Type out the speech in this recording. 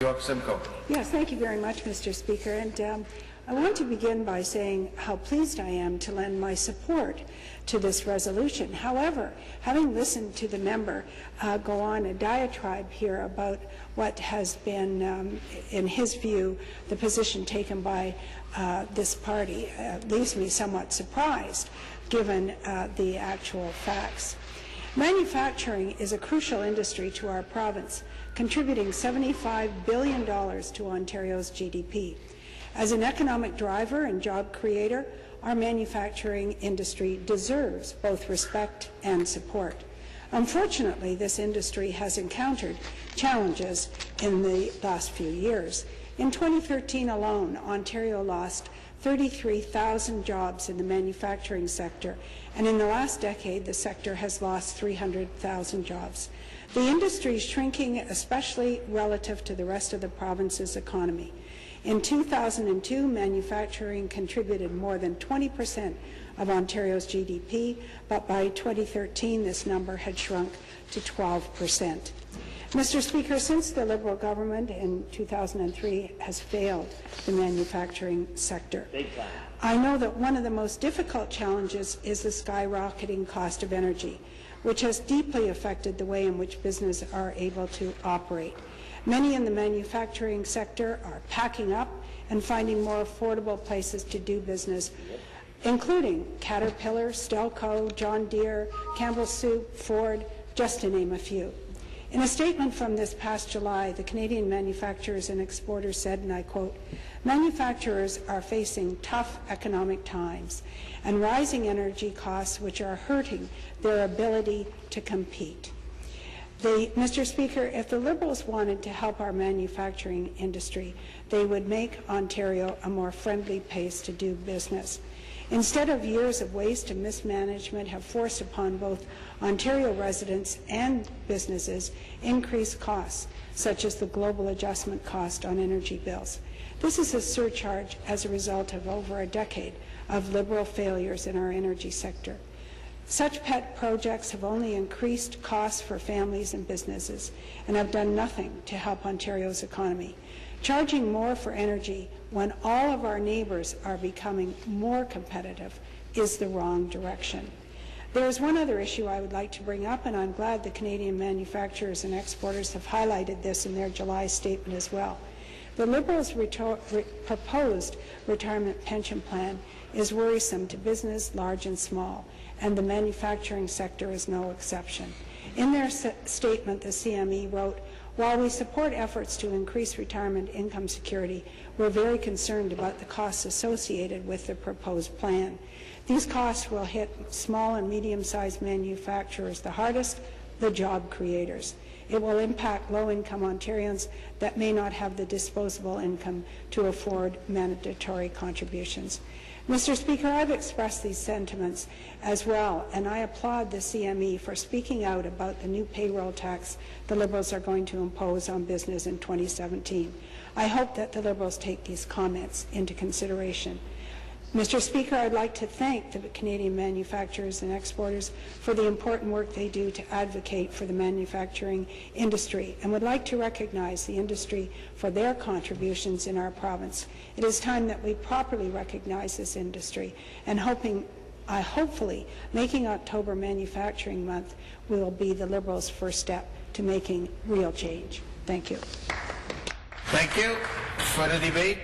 York Simcoe. Yes, thank you very much, Mr. Speaker. And I want to begin by saying how pleased I am to lend my support to this resolution. However, having listened to the member go on a diatribe here about what has been, in his view, the position taken by this party leaves me somewhat surprised, given the actual facts. Manufacturing is a crucial industry to our province, contributing $75 billion to Ontario's GDP. As an economic driver and job creator, our manufacturing industry deserves both respect and support. Unfortunately, this industry has encountered challenges in the last few years. In 2013 alone, Ontario lost 33,000 jobs in the manufacturing sector, and in the last decade, the sector has lost 300,000 jobs. The industry is shrinking, especially relative to the rest of the province's economy. In 2002, manufacturing contributed more than 20% of Ontario's GDP, but by 2013, this number had shrunk to 12%. Mr. Speaker, since the Liberal government in 2003 has failed the manufacturing sector, I know that one of the most difficult challenges is the skyrocketing cost of energy, which has deeply affected the way in which businesses are able to operate. Many in the manufacturing sector are packing up and finding more affordable places to do business, including Caterpillar, Stelco, John Deere, Campbell Soup, Ford, just to name a few. In a statement from this past July, the Canadian Manufacturers and Exporters said, and I quote, "Manufacturers are facing tough economic times and rising energy costs which are hurting their ability to compete." Mr. Speaker, if the Liberals wanted to help our manufacturing industry, they would make Ontario a more friendly place to do business. Instead of years of waste and mismanagement have forced upon both Ontario residents and businesses increased costs, such as the global adjustment cost on energy bills. This is a surcharge as a result of over a decade of Liberal failures in our energy sector. Such pet projects have only increased costs for families and businesses and have done nothing to help Ontario's economy. Charging more for energy when all of our neighbours are becoming more competitive is the wrong direction. There is one other issue I would like to bring up, and I'm glad the Canadian Manufacturers and Exporters have highlighted this in their July statement as well. The Liberals' proposed retirement pension plan is worrisome to business, large and small, and the manufacturing sector is no exception. In their statement, the CME wrote, "While we support efforts to increase retirement income security, we're very concerned about the costs associated with the proposed plan. These costs will hit small and medium-sized manufacturers the hardest, the job creators. It will impact low-income Ontarians that may not have the disposable income to afford mandatory contributions." Mr. Speaker, I've expressed these sentiments as well, and I applaud the CME for speaking out about the new payroll tax the Liberals are going to impose on business in 2017. I hope that the Liberals take these comments into consideration. Mr. Speaker, I'd like to thank the Canadian Manufacturers and Exporters for the important work they do to advocate for the manufacturing industry, and would like to recognize the industry for their contributions in our province. It is time that we properly recognize this industry, and hopefully making October Manufacturing Month will be the Liberals' first step to making real change. Thank you. Thank you. For the debate,